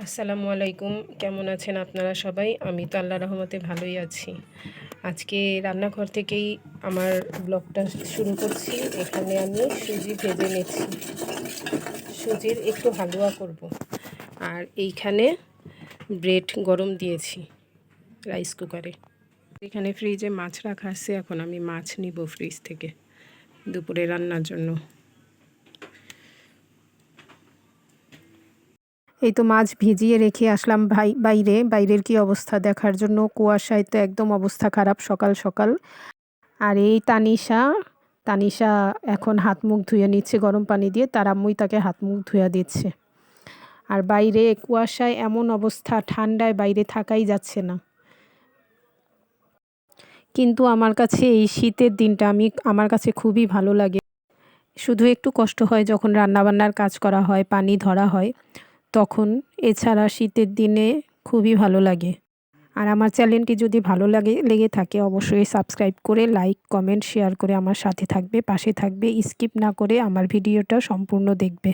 আসসালামু আলাইকুম। কেমন আছেন আপনারা সবাই? আমি তো আল্লাহর রহমতে ভালোই আছি। আজকে রান্নাঘর থেকেই আমার ব্লগটা শুরু করছি। এখানে আমি সুজি ভেজে নিচ্ছি, সুজির একটু হালুয়া করব। আর এইখানে ব্রেড গরম দিয়েছি রাইস কুকারে। এখানে ফ্রিজে মাছ রাখা আছে, এখন আমি মাছ নিব ফ্রিজ থেকে দুপুরে রান্নার জন্য। এই তো মাছ ভিজিয়ে রেখে আসলাম বাইরের কি অবস্থা দেখার জন্য। কুয়াশায় তো একদম অবস্থা খারাপ সকাল সকাল। আর এই তানিশা এখন হাত মুখ ধুয়ে নিচ্ছে গরম পানি দিয়ে, তার আম্মুই তাকে হাত মুখ ধুয়ে দিচ্ছে। আর বাইরে কুয়াশায় এমন অবস্থা, ঠান্ডায় বাইরে থাকাই যাচ্ছে না। কিন্তু আমার কাছে এই শীতের দিনটা আমার কাছে খুবই ভালো লাগে। শুধু একটু কষ্ট হয় যখন রান্নাবান্নার কাজ করা হয়, পানি ধরা হয় তখন। এছাড়া শীতের দিনে খুবই ভালো লাগে। আর আমার চ্যানেলটি যদি ভালো লেগে থাকে অবশ্যই সাবস্ক্রাইব করে লাইক কমেন্ট শেয়ার করে আমার সাথে থাকবে, পাশে থাকবে, স্কিপ না করে আমার ভিডিওটা সম্পূর্ণ দেখবে।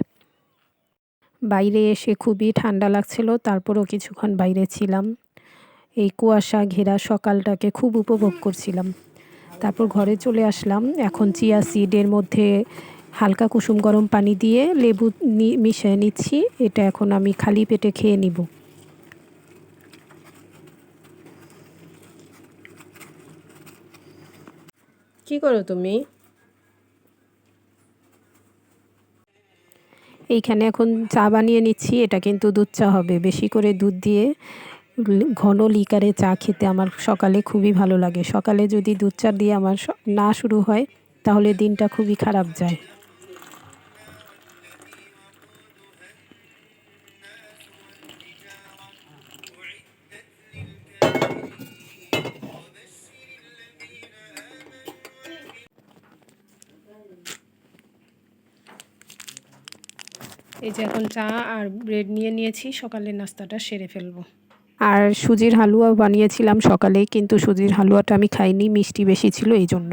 বাইরে এসে খুবই ঠান্ডা লাগছিল, তারপরও কিছুক্ষণ বাইরে ছিলাম। এই কুয়াশা ঘেরা সকালটাকে খুব উপভোগ করছিলাম। তারপর ঘরে চলে আসলাম। এখন চিয়া সিডের মধ্যে হালকা কুসুম গরম পানি দিয়ে লেবু মিশিয়ে নিচ্ছি। এটা এখন আমি খালি পেটে খেয়ে নিব। কি করো তুমি? এইখানে এখন চা বানিয়ে নিচ্ছি। এটা কিন্তু দুধ চা হবে, বেশি করে দুধ দিয়ে ঘন লিকারে চা খেতে আমার সকালে খুবই ভালো লাগে। সকালে যদি দুধ চা দিয়ে আমার না শুরু হয় তাহলে দিনটা খুবই খারাপ যায়। এই যে এখন চা আর ব্রেড নিয়ে নিয়েছি, সকালের নাস্তাটা সেরে ফেলবো। আর সুজির হালুয়া বানিয়েছিলাম সকালে, কিন্তু সুজির হালুয়াটা আমি খাইনি, মিষ্টি বেশি ছিল এই জন্য।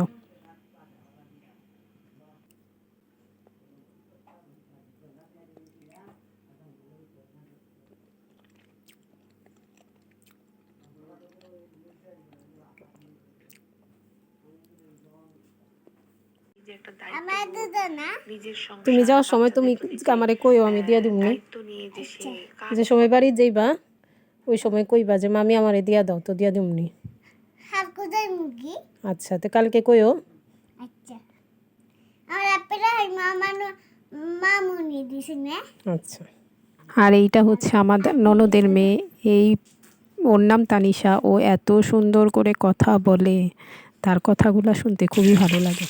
তুমি যাওয়ার সময় তুমি আমারে কইও, আমি দিয়া দিমনি। যে সময় বাড়ি যাইবা ওই সময় কইবা যে মামি আমারে দিয়া দাও, তো দিয়া দিমনি। আচ্ছা, তো কালকে কইও। আচ্ছা। আর এইটা হচ্ছে আমাদের ননদের মেয়ে, ওর নাম তানিশা। ও এত সুন্দর করে কথা বলে, তার কথাগুলো শুনতে খুবই ভালো লাগে।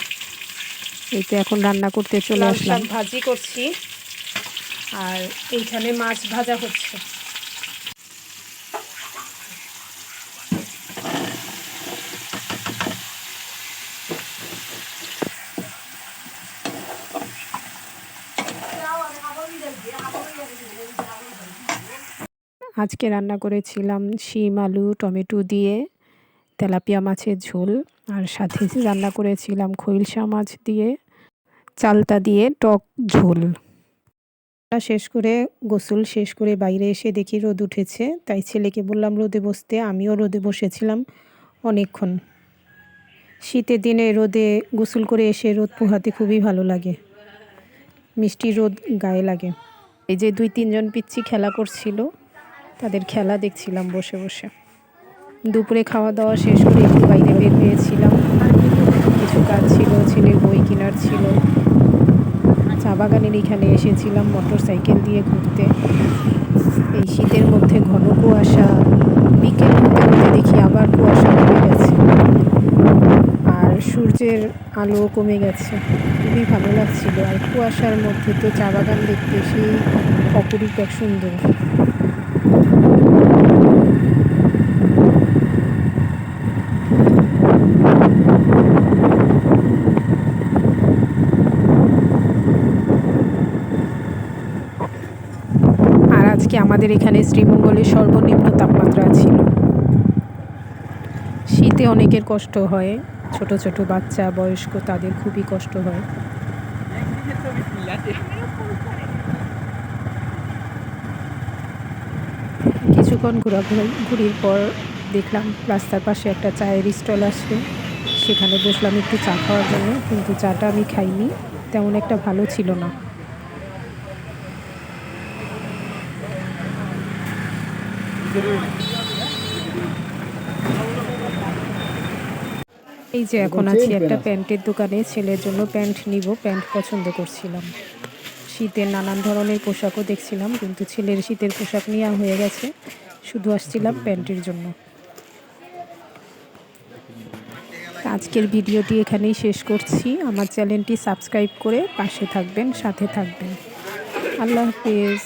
এই তো এখন রান্না করতে চলে আসলাম। ভাজি করছি আর এইখানে মাছ ভাজা হচ্ছে। আজকে রান্না করেছিলাম শিম আলু টমেটো দিয়ে তেলাপিয়া মাছের ঝোল, আর সাথে রান্না করেছিলাম খৈলসা মাছ দিয়ে চালতা দিয়ে টক ঝোল। শেষ করে গোসল শেষ করে বাইরে এসে দেখি রোদ উঠেছে, তাই ছেলেকে বললাম রোদে বসতে। আমিও রোদে বসেছিলাম অনেকক্ষণ। শীতের দিনে রোদে গোসল করে এসে রোদ পোহাতে খুবই ভালো লাগে, মিষ্টি রোদ গায়ে লাগে। এই যে 2-3 জন পিচ্চি খেলা করছিল, তাদের খেলা দেখছিলাম বসে বসে। দুপুরে খাওয়া দাওয়া শেষ করে একটু বাইরে বের হয়েছিলাম, কিছু কাজ ছিল, ছেলের বই কেনার ছিল। চা বাগানের এখানে এসেছিলাম মোটর সাইকেল দিয়ে ঘুরতে। এই শীতের মধ্যে ঘন কুয়াশা, বিকেল হতে হতে দেখি আবার কুয়াশা কমে গেছে আর সূর্যের আলো কমে গেছে, খুবই ভালো লাগছিল। আর কুয়াশার মধ্যে তো চা বাগান দেখতে সেই অপরূপ এক সুন্দর। আর আজকে আমাদের এখানে শ্রীমঙ্গলের সর্বনিম্ন তাপমাত্রা ছিল। শীতে অনেকের কষ্ট হয়, ছোট ছোট বাচ্চা বয়স্ক তাদের খুবই কষ্ট হয়। কিছুক্ষণ ঘোরাঘুরির পর দেখলাম রাস্তার পাশে একটা চায়ের স্টল আসছে, সেখানে বসলাম একটু চা খাওয়ার জন্য, কিন্তু চাটা আমি খাইনি, তেমন একটা ভালো ছিল না। এই যে এখন আছি একটা প্যান্টের দোকানে, ছেলের জন্য প্যান্ট নিব, প্যান্ট পছন্দ করছিলাম। শীতের নানান ধরনের পোশাকও দেখছিলাম, কিন্তু ছেলের শীতের পোশাক নেওয়া হয়ে গেছে, শুধু আসছিলাম প্যান্টের জন্য। আজকের ভিডিওটি এখানেই শেষ করছি। আমার চ্যানেলটি সাবস্ক্রাইব করে পাশে থাকবেন, সাথে থাকবেন। আল্লাহ হাফেজ।